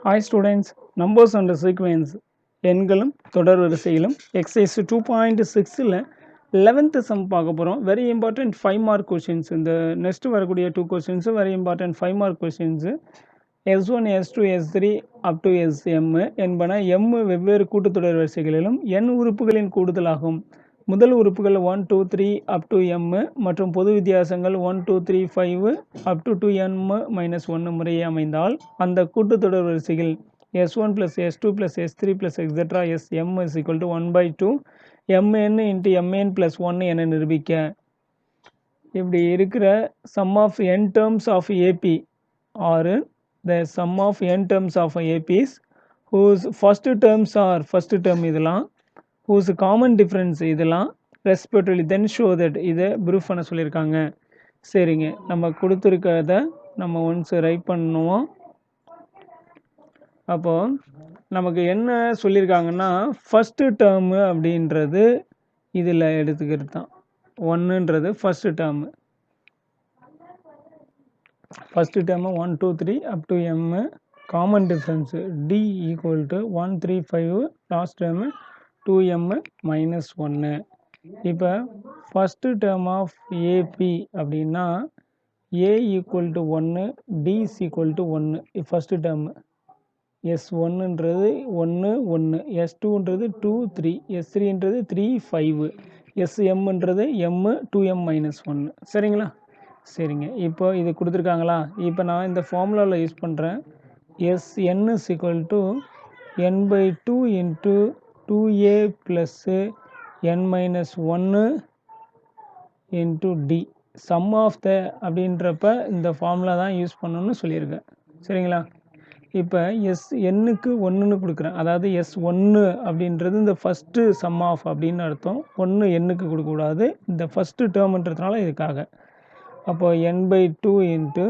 Hi students, numbers and sequence எண்களும் தொடர் வரிசையிலும் exercise 2.6ல 11th sum பார்க்க போகிறோம். very important 5 mark questions. இந்த next வரக்கூடிய 2 questions very important 5 mark questions. S1, S2, S3 up to Sm என்பன m வெவ்வேறு கூட்டுத்தொடர் வரிசைகளிலும் n உறுப்புகளின் கூடுதலாகும். முதல் உறுப்புகள் 1, 2, 3 up to m மற்றும் பொது வித்தியாசங்கள் 1, 2, 3, 5 up to 2n-1 முறையே அமைந்தால் அந்த கூட்டுத்தொடர் வரிசையில் S1 plus S2 plus S3 plus etc. Sm is equal to 1 by 2 mn into mn plus 1 என நிரூபிக்க. இப்படி இருக்கிற sum of n terms of AP or the sum of n terms of APs whose first terms are first term இதெல்லாம் whose common difference இதெல்லாம் respectively then show that இதை proof பண்ண சொல்லியிருக்காங்க. சரிங்க, நம்ம கொடுத்துருக்கிறத நம்ம ஒன்ஸ் ரைட் பண்ணுவோம். அப்போ நமக்கு என்ன சொல்லியிருக்காங்கன்னா ஃபஸ்ட்டு டேர்மு அப்படின்றது இதில் எடுத்துக்கிறது தான். ஒன்றுன்றது first term, first term 1, 2, 3 up to m. Common difference d equal to 1, 3, 5 last term 2m-1. இப்போ ஃபஸ்ட்டு டேர்ம் ஆஃப் ஏபி அப்படின்னா a equal to 1, d is equal to 1 first term. S1ன்றது 1, 1, S2ன்றது 2, 3, S3ன்றது 3, 5, Smன்றது m 2m-1. சரிங்களா? சரிங்க, இப்போ இது கொடுத்துருக்காங்களா? இப்போ நான் இந்த ஃபார்முலாவில் யூஸ் பண்ணுறேன். Sn is equal to n by 2 into 2a plus n-1 into d. Sum of the அப்படின்றப்ப இந்த ஃபார்முலா தான் யூஸ் பண்ணணும்னு சொல்லியிருக்கேன். சரிங்களா? இப்போ எண்ணுக்கு 1ன்னு கொடுக்குறேன். அதாவது S1 அப்படின்றது இந்த ஃபஸ்ட்டு சம் ஆஃப் அப்படின்னு அர்த்தம். 1 எண்ணுக்கு கொடுக்கக்கூடாது, இந்த ஃபஸ்ட்டு டேர்ம்ன்றதுனால இதுக்காக. அப்போ n by 2 இன்ட்டு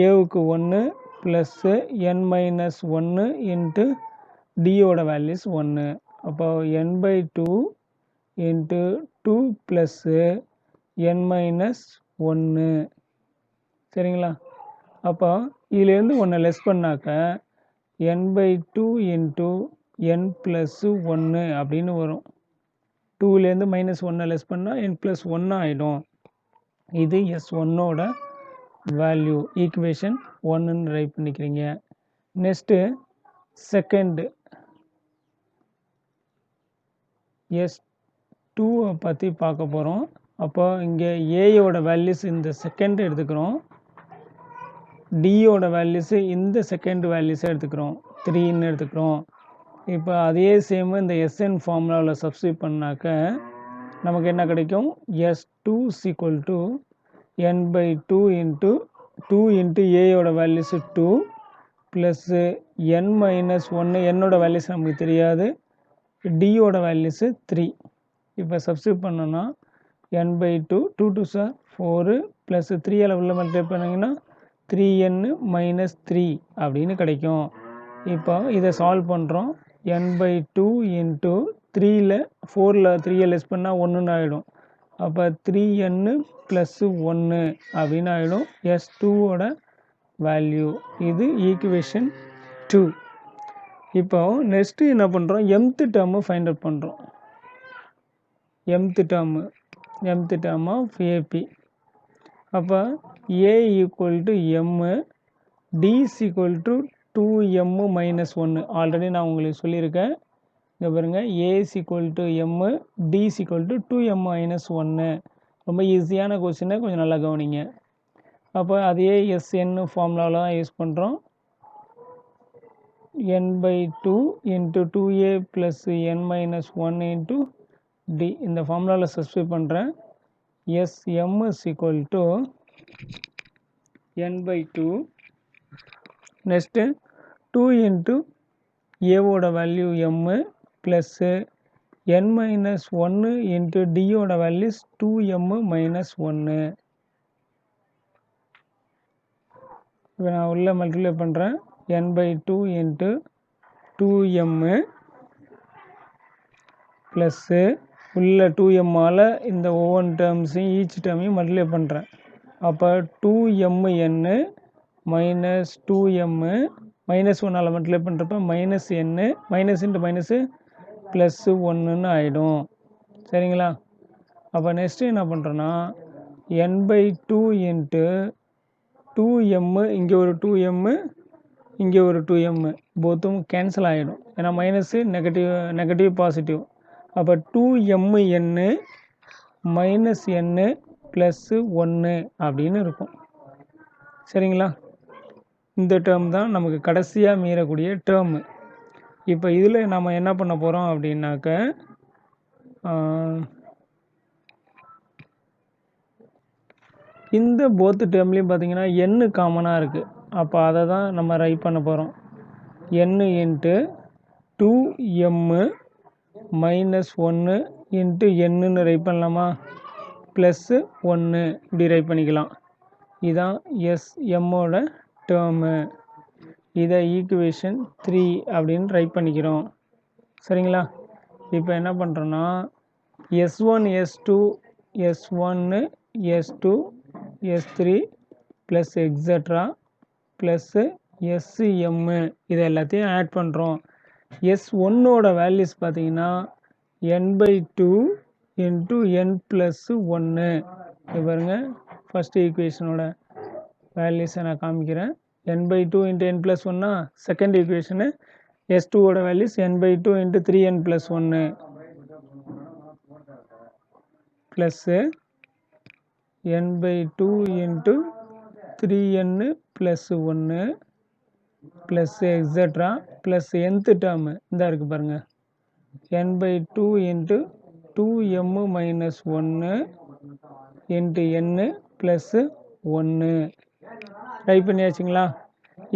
ஏவுக்கு 1 ப்ளஸ்ஸு n-1 இன்ட்டு டியோட வேல்யூஸ் 1. அப்போ n by 2 into 2 plus n-1. சரிங்களா? அப்போ இதிலேருந்து 1 லெஸ் பண்ணாக்க n by 2 into n plus 1 அப்படின்னு வரும். 2லேருந்து -1 லெஸ் பண்ணால் n ப்ளஸ் 1 ஆகிடும். இது S1ஓட வேல்யூ. ஈக்குவேஷன் 1ன்னு ரைட் பண்ணிக்கிறீங்க. நெக்ஸ்ட்டு செகண்டு S2 பற்றி பார்க்க போகிறோம். அப்போ இங்கே ஏயோட வேல்யூஸ் இந்த செகண்ட் எடுத்துக்கிறோம், டியோட வேல்யூஸு இந்த செகண்ட் வேல்யூஸை எடுத்துக்கிறோம், 3ன்னு எடுத்துக்கிறோம். இப்போ அதே சேம் இந்த எஸ்என் ஃபார்முலாவில் சப்ஸ்டியூட் பண்ணாக்க நமக்கு என்ன கிடைக்கும்? S2 is equal to n by 2 into 2 into ஏயோட வேல்யூஸு 2 ப்ளஸ்ஸு n-1 என்னோட வேல்யூஸ் நமக்கு தெரியாது, டியோட வேல்யூஸு 3. இப்போ சப்ஸ்டியூட் பண்ணோன்னா n by 2 2 2s are 4 plus 3 உள்ள மல்டிப்ளை பண்ணிங்கன்னா 3n-3 அப்படின்னு கிடைக்கும். இப்போ இதை சால்வ் பண்ணுறோம். n by 2 இன்ட்டு 3ல் 4ல் 3 லெஸ் பண்ணால் 1ன்னு ஆகிடும். அப்போ 3n ப்ளஸ்ஸு 1 அப்படின்னு ஆகிடும் S2ஓட வேல்யூ. இது ஈக்குவேஷன் 2. இப்போ நெக்ஸ்ட்டு என்ன பண்ணுறோம்? mth டேர்மு ஃபைண்ட் அவுட் பண்ணுறோம். mth term of AP. அப்போ a equal to m, d is equal to 2m-1. Already நான் உங்களுக்கு சொல்லியிருக்கேன். இங்கே பாருங்கள், a is equal to m, d is equal to 2m-1. ரொம்ப ஈஸியான கொஸ்டினை கொஞ்சம் நல்லா கவனிங்க. அப்போ அதே எஸ்என் ஃபார்முலாவில் தான் யூஸ் பண்ணுறோம். n by 2 into 2a plus n-1 into d இந்த ஃபார்முலாவில் சப்ஸ்டியூட் பண்ணுறேன். Sm is equal to n by 2. Next 2 into ஏவோட value m plus n-1 into டியோட வேல்யூஸ் 2m-1. இப்போ நான் உள்ள மல்டிப்ளை பண்ணுறேன். n by 2 into 2m plus உள்ள 2mஆல் இந்த ஒவ்வொரு டேர்ம்ஸையும் ஈச் டேர்மையும் மல்டிப்ளை பண்ணுறேன். அப்போ 2mn மைனஸ் 2m -1ஆல் மல்டிப்ளை பண்ணுறப்ப -n minus into minus plus 1ன்னு ஆகிடும். சரிங்களா? அப்போ நெக்ஸ்ட்டு என்ன பண்ணுறோன்னா n/2 இன்ட்டு 2m, இங்கே ஒரு 2m, இங்கே ஒரு 2m, போத்தும் கேன்சல் ஆகிடும். ஏன்னா மைனஸு நெகட்டிவ் பாசிட்டிவ். அப்போ 2mn மைனஸ் n ப்ளஸ்ஸு 1 அப்படின்னு இருக்கும். சரிங்களா? இந்த டேர்ம் தான் நமக்கு கடைசியாக மீறக்கூடிய டேர்மு. இப்போ இதில் நம்ம என்ன பண்ண போகிறோம் அப்படின்னாக்க இந்த போத்து டேர்ம்லேயும் பார்த்தீங்கன்னா n காமனாக இருக்குது. அப்போ அதை தான் நம்ம ரைட் பண்ண போகிறோம். n into 2m minus 1 into என்னன்னு ரைட் பண்ணலாமா? ப்ளஸ்ஸு 1 இப்படி ரைட் பண்ணிக்கலாம். இதுதான் எம்மோட டேர்மு. இதை ஈக்குவேஷன் 3 அப்படின்னு ரைட் பண்ணிக்கிறோம். சரிங்களா? இப்போ என்ன பண்ணுறோன்னா s1 s2 s1 s2 s3 plus etcetera plus sm இதை எல்லாத்தையும் ஆட் பண்ணுறோம். s1ஓட வேல்யூஸ் பார்த்தீங்கன்னா n/2 இன்ட்டு n ப்ளஸ்ஸு 1. இது பாருங்கள், ஃபஸ்ட்டு ஈக்குவேஷனோட வேல்யூஸை நான் காமிக்கிறேன். n/2 இன்ட்டு n ப்ளஸ் 1னா செகண்ட் ஈக்குவேஷனு. s2ஓட values n/2 into 3n plus 1 plus n/2 into 3n plus 1 plus etcetera plus nth term இந்த இருக்குது பாருங்கள், n/2 into 2m minus 1 into n plus 1 write பண்ணியாச்சுங்களா?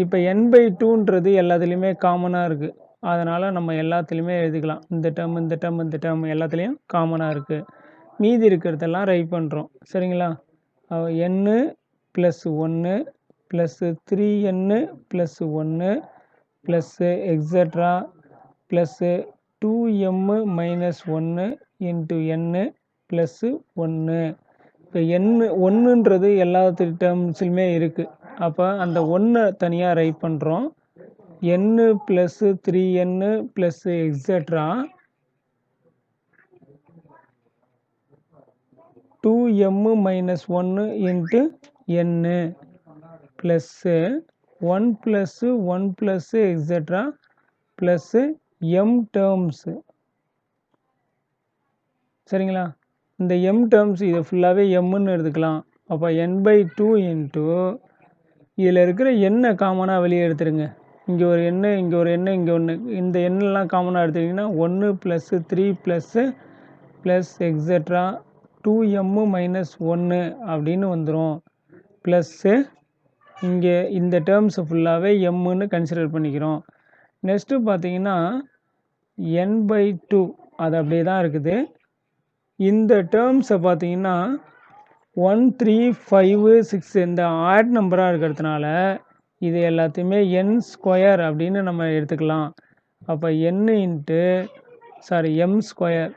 இப்போ n/2ன்றது எல்லாத்துலேயுமே காமனாக இருக்குது. அதனால் நம்ம எல்லாத்துலேயுமே எழுதிக்கலாம். இந்த டேர்ம் எல்லாத்துலேயும் காமனாக இருக்குது. மீதி இருக்கிறதெல்லாம் ரைட் பண்ணுறோம். சரிங்களா? n plus 1 plus 3n plus 1 plus extra plus 2m minus 1 into n plus 1. இப்போ ஒன்றுன்றது எல்லா டேர்ம்ஸ்லையுமே இருக்குது. அப்போ அந்த 1 தனியாக ரைட் பண்ணுறோம். n plus 3n plus extra 2m minus 1 into n plus 1 plus 1 plus extra plus m terms. சரிங்களா? இந்த m டேர்ம்ஸ் இதை ஃபுல்லாகவே mன்னு எடுத்துக்கலாம். அப்போ n/2 இன்ட்டு இதில் இருக்கிற எண்ணை காமனாக வெளியே எடுத்துருங்க. இங்கே ஒரு எண்ணு, இங்கே ஒரு எண்ணு, இங்கே ஒன்று. இந்த எண்ணெலாம் காமனாக எடுத்துட்டிங்கன்னா 1 plus 3 plus plus etcetera 2m minus 1 அப்படின்னு வந்துடும். ப்ளஸ்ஸு இங்கே இந்த டேர்ம்ஸை ஃபுல்லாகவே mன்னு கன்சிடர் பண்ணிக்கிறோம். நெக்ஸ்ட்டு பார்த்தீங்கன்னா n/2 அது அப்படியே தான் இருக்குது. இந்த டேர்ம்ஸை பார்த்தீங்கன்னா 1 3 5 6 இந்த ஆட் நம்பராக இருக்கிறதுனால இது எல்லாத்தையுமே n² அப்படின்னு நம்ம எடுத்துக்கலாம். அப்போ n இன்ட்டு m ஸ்கொயர்,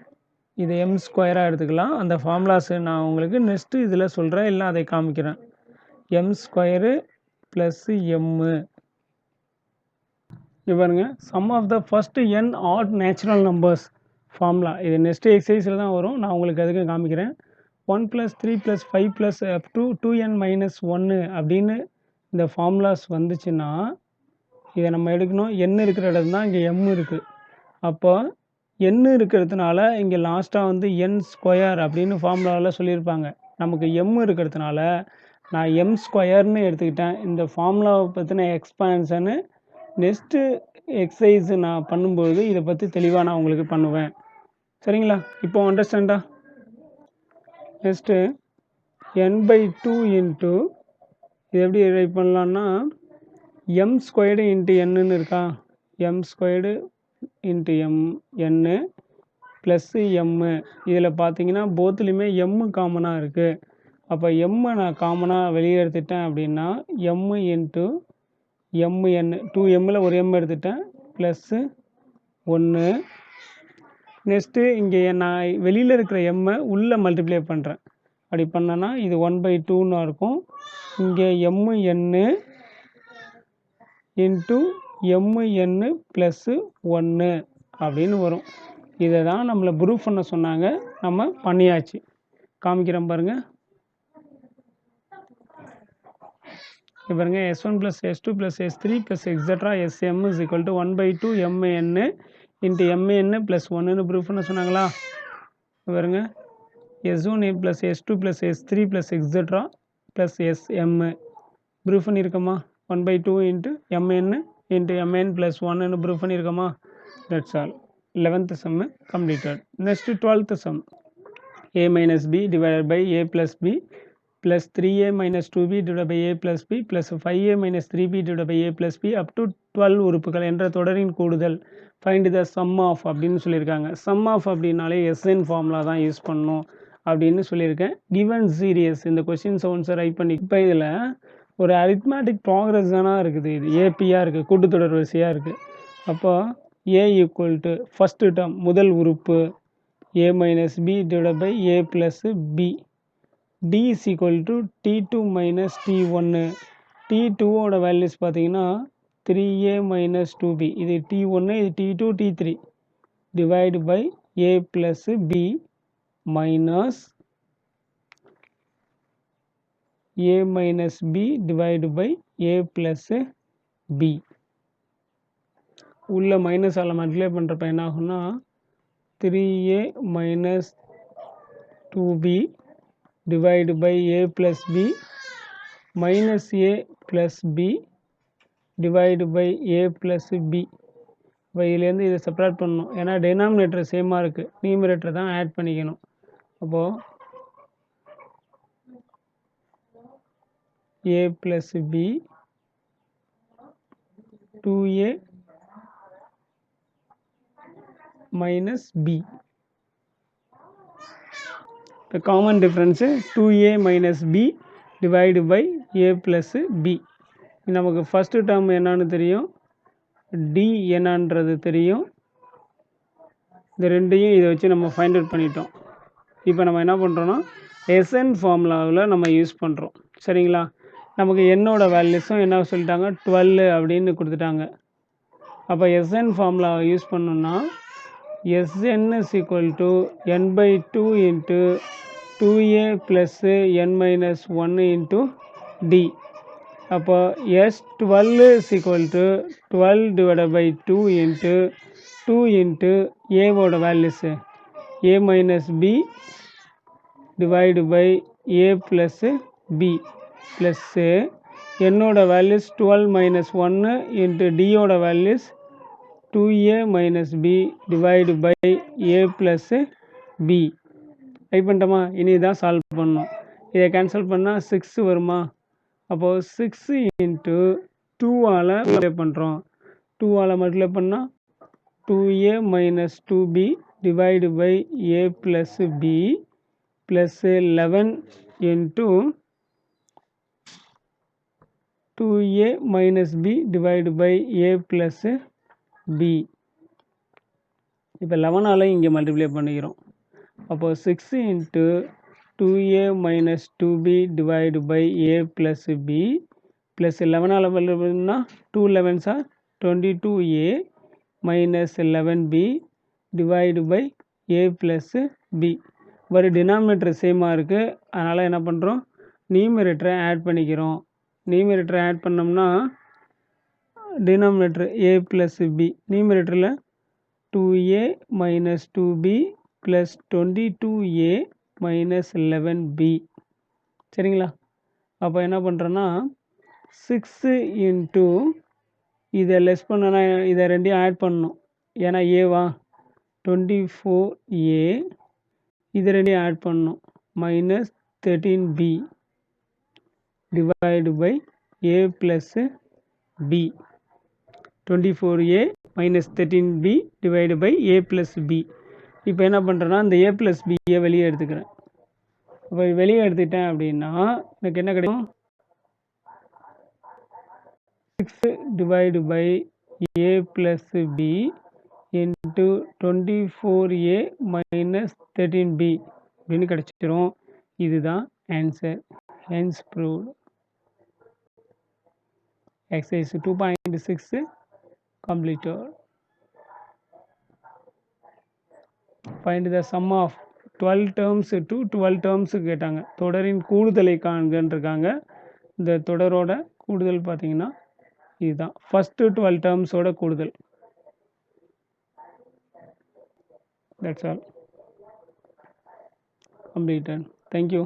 இது m² எடுத்துக்கலாம். அந்த ஃபார்முலாஸு நான் உங்களுக்கு நெக்ஸ்ட்டு இதில் சொல்கிறேன், இல்லை அதை காமிக்கிறேன். m² plus m. பாருங்க, sum of the first n odd natural numbers formula. இது நெக்ஸ்ட்டு எக்ஸசைஸில் தான் வரும். நான் உங்களுக்கு அதுக்கு காமிக்கிறேன். 1 + 3 + 5 + up to 2n - 1 அப்படின்னு இந்த ஃபார்முலாஸ் வந்துச்சுன்னா இதை நம்ம எடுக்கணும். n இருக்கிற இடம் தான் இங்கே m இருக்குது. அப்போ n இருக்கிறதுனால இங்கே லாஸ்ட்டாக வந்து n² அப்படின்னு ஃபார்முலாவில் சொல்லியிருப்பாங்க. நமக்கு m இருக்கிறதுனால நான் m²ன்னு எடுத்துக்கிட்டேன். இந்த ஃபார்முலாவை பற்றின எக்ஸ்பான்ஷனு நெக்ஸ்ட்டு எக்ஸசைஸ் நான் பண்ணும்போது இதை பற்றி தெளிவாக நான் உங்களுக்கு பண்ணுவேன். சரிங்களா? இப்போ அண்டர்ஸ்டாண்டா? நெக்ஸ்ட்டு n/2 இன்ட்டு இது எப்படி ரைட் பண்ணலான்னா m² இன்ட்டு என்னன்னு இருக்கா, m² into n plus m. இதில் பார்த்தீங்கன்னா போத்துலேயுமே m காமனாக இருக்குது. அப்போ m நான் காமனாக வெளியே எடுத்துட்டேன் அப்படின்னா m இன்ட்டு mn 2mல் ஒரு m எடுத்துட்டேன் ப்ளஸ்ஸு 1. நெக்ஸ்ட்டு இங்கே நான் வெளியில் இருக்கிற m உள்ளே மல்டிப்ளை பண்ணுறேன். அப்படி பண்ணேன்னா இது 1/2ன்னு இருக்கும். இங்கே mn இன்ட்டு mn + 1 அப்படின்னு வரும். இதை தான் நம்மளை ப்ரூஃப் பண்ண சொன்னாங்க, நம்ம பண்ணியாச்சு. காமிக்கிறேன் பாருங்க. பாருங்க s1 + s2 + s3 + etcetera sm = 1/2 mn × mn + 1ன்னு ப்ரூஃப் பண்ண சொன்னாங்களா? பாருங்க s1 + s2 + s3 + etcetera + sm proof பண்ணியிருக்கோமா? 1/2 × mn × mn + 1ன்னு ப்ரூஃப் பண்ணியிருக்கோமா? That's all. 11th sum completed. Next 12th sum. a minus b divided by a plus b plus 3a minus 2b divided by a plus b plus 5a minus 3b divided by a plus b up to 12 உறுப்புகள் என்ற தொடரின் கூடுதல். Find the some of அப்படின்னு சொல்லியிருக்காங்க. Some of அப்படின்னாலே SN formula தான் use பண்ணணும் அப்படின்னு சொல்லியிருக்கேன். கிவன் சீரியஸ் இந்த கொஸ்டின்ஸை ஒன்ஸ் ரைட் பண்ணி, இப்போ இதில் ஒரு அரித்மேட்டிக் ப்ராக்ரஸ் தானா இருக்குது. இது ஏபியாக இருக்குது, கூட்டுத்தொடர் வரிசையாக இருக்குது. அப்போ a = ஃபஸ்ட்டு டேர்ம் முதல் உறுப்பு a minus b divided by a plus b. d is equal to t2 minus t1. t2 ஓட வேல்யூஸ் பார்த்தீங்கன்னா 3a minus 2b. இது t1, இது t2, t3. divide by a plus b minus a minus b divide by a plus b. உள்ள மைனஸால் multiply பண்ணுறப்ப என்ன ஆகும்னா 3a minus 2b divide by a plus b minus a plus b divide by a plus b. இப்போ இதுலேருந்து இதை separate பண்ணணும். ஏன்னா denominator சேமாக இருக்குது, நியூமரேட்டர் தான் ஆட் பண்ணிக்கணும். அப்போது a plus b 2a minus b. The common difference 2a minus b divided by a plus b. நமக்கு ஃபஸ்ட்டு டேர்ம் என்னன்னு தெரியும், d என்னன்றது தெரியும். இந்த ரெண்டையும் இதை வச்சு நம்ம ஃபைண்ட் அவுட் பண்ணிட்டோம். இப்போ நம்ம என்ன பண்ணுறோன்னா எஸ்என் ஃபார்முலாவில் நம்ம யூஸ் பண்ணுறோம். சரிங்களா? நமக்கு என்னோட வேல்யூஸும் என்ன சொல்லிட்டாங்க, 12 அப்படின்னு கொடுத்துட்டாங்க. அப்போ எஸ்என் ஃபார்முலாவை யூஸ் பண்ணோன்னா Sn is equal to n/2 into 2a plus n minus 1 into d. அப்போ S12 is equal to 12 divided by 2 into 2 into a ஓட values a minus b divided by a plus b plus என்னோட values 12 minus 1 into d ஓட values 2a minus b divided by a plus b. Write பண்ணிட்டோமா? இனி தான் solve பண்ணணும். இதை cancel பண்ணால் 6 வருமா? அப்போது 6 into 2ஆல் மல்டிப்ளை பண்ணுறோம். 2ஆல் மல்டிப்ளை பண்ணால் 2a minus 2b divided by a plus b plus 11 into 2a minus b divided by a plus b. இப்போ 11ஆல் இங்கே மல்டிப்ளை பண்ணிக்கிறோம். அப்போது 6 into 2a minus 2b divided by a plus b plus 11ஆல் multiply பண்ணால் 2 11s are 22a minus 11b divided by a plus b. ஒரு denominator சேமாக இருக்குது, அதனால் என்ன பண்ணுறோம், நியூமரேட்டரை ஆட் பண்ணிக்கிறோம். நியூமரேட்டரை ஆட் பண்ணோம்னா டினாமினேட்டர் a plus b, நியூமரேட்டரில் 2a minus 2b plus 22a minus 11b. சரிங்களா? அப்போ என்ன பண்ணுறோன்னா 6 into இதை லெஸ் பண்ணனா இதை ரெண்டையும் ஆட் பண்ணணும். ஏன்னா ஏவா 24a இது ரெண்டையும் ஆட் பண்ணணும். Minus 13b divide by a plus b. 24a minus 13b divided by a plus b. இப்போ என்ன பண்ணுறேன்னா இந்த a plus bயை வெளியே எடுத்துக்கிறேன். அப்போ வெளியே எடுத்துட்டேன் அப்படின்னா எனக்கு என்ன கிடைக்கும், 6 divided by a plus b into 24a minus 13b அப்படின்னு கிடைச்சிரும். இதுதான் answer. Hence proved. Exercise 2.6 completed. Find the sum of 12 terms to 12 terms கேட்டாங்க. தொடரின் கூடுதலை காண்கன்றிருக்காங்க. இந்த தொடரோட கூடுதல் பார்த்தீங்கன்னா இதுதான் ஃபர்ஸ்ட் 12 termஸோட கூடுதல். That's all. Completed. Thank you.